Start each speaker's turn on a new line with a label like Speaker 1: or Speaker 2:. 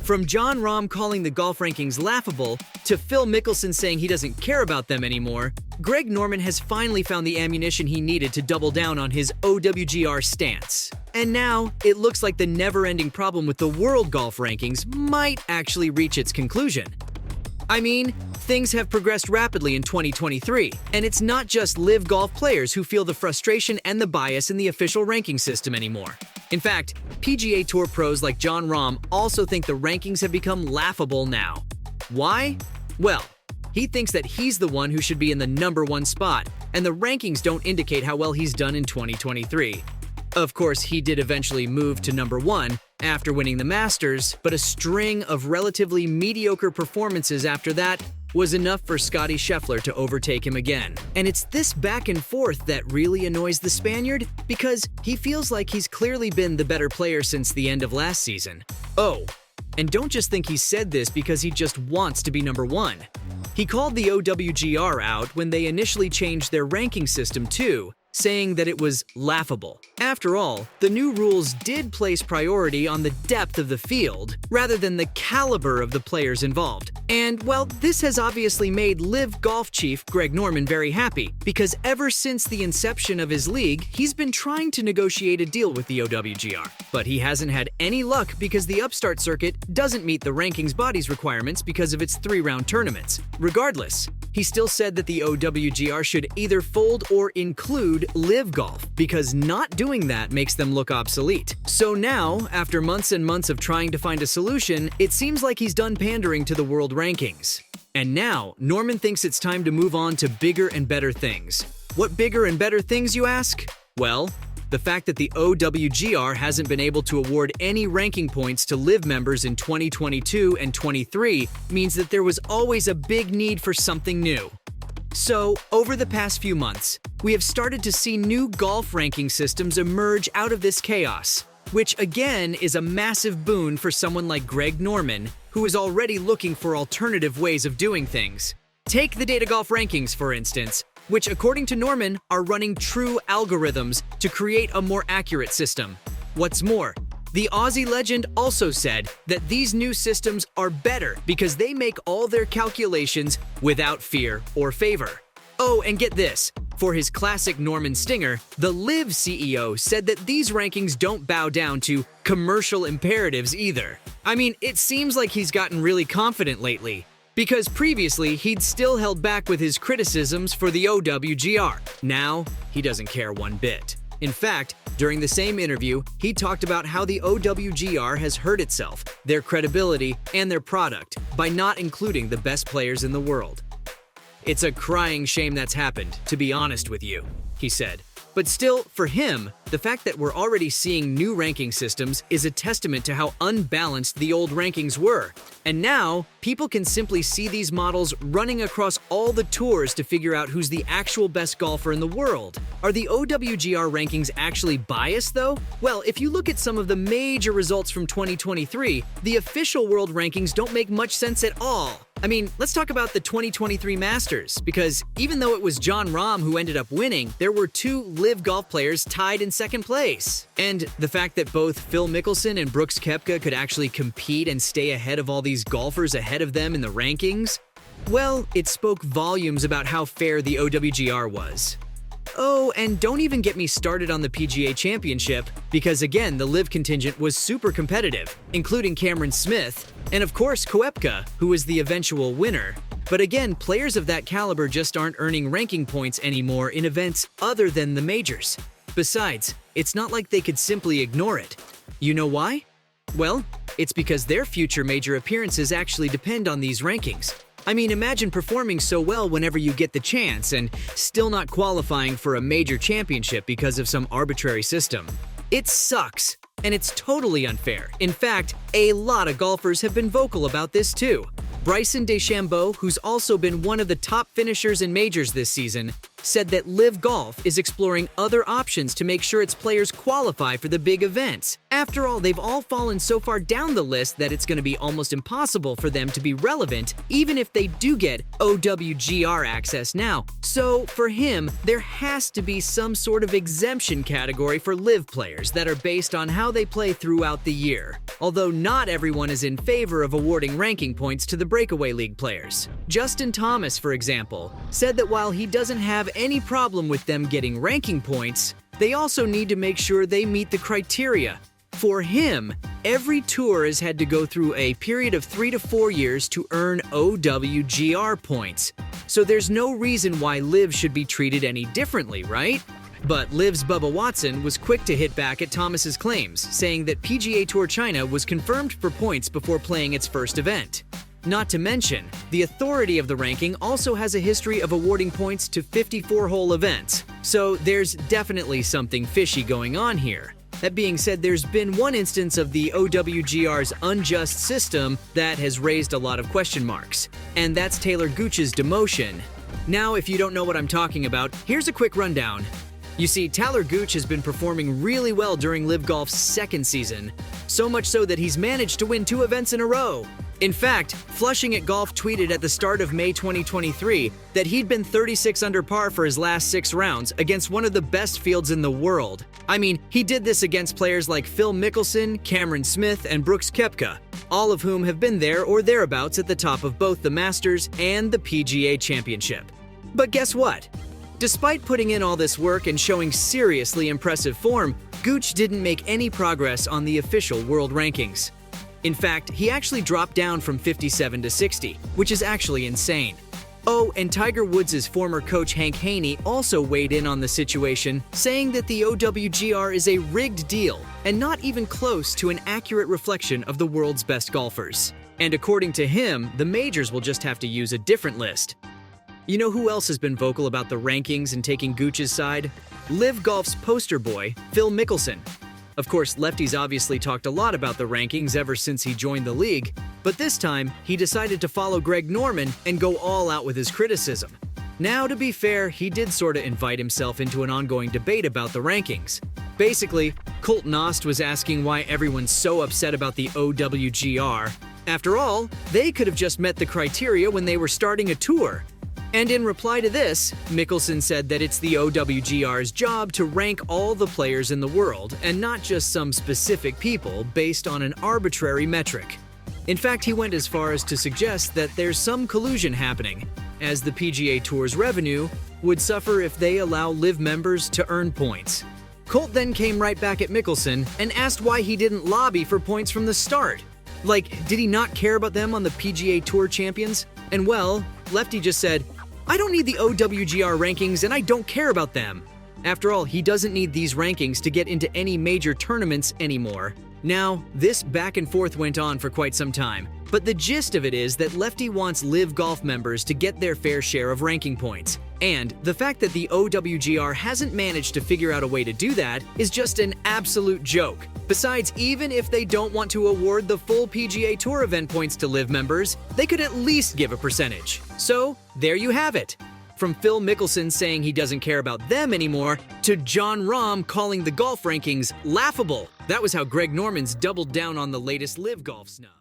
Speaker 1: From Jon Rahm calling the golf rankings laughable, to Phil Mickelson saying he doesn't care about them anymore, Greg Norman has finally found the ammunition he needed to double down on his OWGR stance. And now, it looks like the never-ending problem with the world golf rankings might actually reach its conclusion. I mean, things have progressed rapidly in 2023, and it's not just LIV golf players who feel the frustration and the bias in the official ranking system anymore. In fact, PGA Tour pros like Jon Rahm also think the rankings have become laughable now. Why? Well, he thinks that he's the one who should be in the #1 spot, and the rankings don't indicate how well he's done in 2023. Of course, he did eventually move to #1 after winning the Masters, but a string of relatively mediocre performances after that was enough for Scottie Scheffler to overtake him again. And it's this back and forth that really annoys the Spaniard, because he feels like he's clearly been the better player since the end of last season. Oh, and don't just think he said this because he just wants to be #1. He called the OWGR out when they initially changed their ranking system too, saying that it was laughable. After all, the new rules did place priority on the depth of the field rather than the caliber of the players involved. And, well, this has obviously made LIV golf chief Greg Norman very happy, because ever since the inception of his league, he's been trying to negotiate a deal with the OWGR. But he hasn't had any luck because the upstart circuit doesn't meet the rankings body's requirements because of its 3-round tournaments. Regardless, he still said that the OWGR should either fold or include LIV golf, because not doing that makes them look obsolete. So now, after months and months of trying to find a solution, it seems like he's done pandering to the world rankings. And now, Norman thinks it's time to move on to bigger and better things. What bigger and better things, you ask? Well, the fact that the OWGR hasn't been able to award any ranking points to LIV members in 2022 and 23 means that there was always a big need for something new. So, over the past few months, we have started to see new golf ranking systems emerge out of this chaos, which again is a massive boon for someone like Greg Norman, who is already looking for alternative ways of doing things. Take the Data Golf Rankings, for instance, which according to Norman are running true algorithms to create a more accurate system. What's more, the Aussie legend also said that these new systems are better because they make all their calculations without fear or favor. Oh, and get this, for his classic Norman stinger, the LIV CEO said that these rankings don't bow down to commercial imperatives either. I mean, it seems like he's gotten really confident lately, because previously he'd still held back with his criticisms for the OWGR. Now, he doesn't care one bit. In fact, during the same interview, he talked about how the OWGR has hurt itself, their credibility, and their product by not including the best players in the world. "It's a crying shame that's happened, to be honest with you," he said. But still, for him, the fact that we're already seeing new ranking systems is a testament to how unbalanced the old rankings were. And now, people can simply see these models running across all the tours to figure out who's the actual best golfer in the world. Are the OWGR rankings actually biased, though? Well, if you look at some of the major results from 2023, the official world rankings don't make much sense at all. I mean, let's talk about the 2023 Masters, because even though it was Jon Rahm who ended up winning, there were 2 LIV golf players tied in second place. And the fact that both Phil Mickelson and Brooks Koepka could actually compete and stay ahead of all these golfers ahead of them in the rankings, well, it spoke volumes about how fair the OWGR was. Oh, and don't even get me started on the PGA Championship, because again, the LIV contingent was super competitive, including Cameron Smith, and of course Koepka, who was the eventual winner. But again, players of that caliber just aren't earning ranking points anymore in events other than the majors. Besides, it's not like they could simply ignore it. You know why? Well, it's because their future major appearances actually depend on these rankings. I mean, imagine performing so well whenever you get the chance and still not qualifying for a major championship because of some arbitrary system. It sucks, and it's totally unfair. In fact, a lot of golfers have been vocal about this too. Bryson DeChambeau, who's also been one of the top finishers in majors this season, said that LIV Golf is exploring other options to make sure its players qualify for the big events. After all, they've all fallen so far down the list that it's going to be almost impossible for them to be relevant, even if they do get OWGR access now. So, for him, there has to be some sort of exemption category for LIV players that are based on how they play throughout the year. Although not everyone is in favor of awarding ranking points to the Breakaway League players. Justin Thomas, for example, said that while he doesn't have any problem with them getting ranking points, they also need to make sure they meet the criteria. For him, every tour has had to go through a period of 3 to 4 years to earn OWGR points. So there's no reason why LIV should be treated any differently, right? But LIV's Bubba Watson was quick to hit back at Thomas's claims, saying that PGA Tour China was confirmed for points before playing its first event. Not to mention, the authority of the ranking also has a history of awarding points to 54-hole events, so there's definitely something fishy going on here. That being said, there's been one instance of the OWGR's unjust system that has raised a lot of question marks, and that's Taylor Gooch's demotion. Now, if you don't know what I'm talking about, here's a quick rundown. You see, Taylor Gooch has been performing really well during LIV Golf's second season, so much so that he's managed to win 2 events in a row. In fact, Flushing at Golf tweeted at the start of May 2023 that he'd been 36 under par for his last 6 rounds against one of the best fields in the world. I mean, he did this against players like Phil Mickelson, Cameron Smith, and Brooks Koepka, all of whom have been there or thereabouts at the top of both the Masters and the PGA Championship. But guess what? Despite putting in all this work and showing seriously impressive form, Gooch didn't make any progress on the official world rankings. In fact, he actually dropped down from 57 to 60, which is actually insane. Oh, and Tiger Woods' former coach Hank Haney also weighed in on the situation, saying that the OWGR is a rigged deal and not even close to an accurate reflection of the world's best golfers. And according to him, the majors will just have to use a different list. You know who else has been vocal about the rankings and taking Gooch's side? LIV Golf's poster boy, Phil Mickelson. Of course, Lefty's obviously talked a lot about the rankings ever since he joined the league, but this time, he decided to follow Greg Norman and go all out with his criticism. Now, to be fair, he did sorta invite himself into an ongoing debate about the rankings. Basically, Colt Knost was asking why everyone's so upset about the OWGR. After all, they could have just met the criteria when they were starting a tour. And in reply to this, Mickelson said that it's the OWGR's job to rank all the players in the world and not just some specific people based on an arbitrary metric. In fact, he went as far as to suggest that there's some collusion happening, as the PGA Tour's revenue would suffer if they allow LIV members to earn points. Colt then came right back at Mickelson and asked why he didn't lobby for points from the start. Like, did he not care about them on the PGA Tour champions? And well, Lefty just said, "I don't need the OWGR rankings and I don't care about them." After all, he doesn't need these rankings to get into any major tournaments anymore. Now, this back and forth went on for quite some time, but the gist of it is that Lefty wants LIV Golf members to get their fair share of ranking points. And the fact that the OWGR hasn't managed to figure out a way to do that is just an absolute joke. Besides, even if they don't want to award the full PGA Tour event points to LIV members, they could at least give a percentage. So, there you have it. From Phil Mickelson saying he doesn't care about them anymore, to Jon Rahm calling the golf rankings laughable. That was how Greg Norman's doubled down on the latest LIV Golf snub.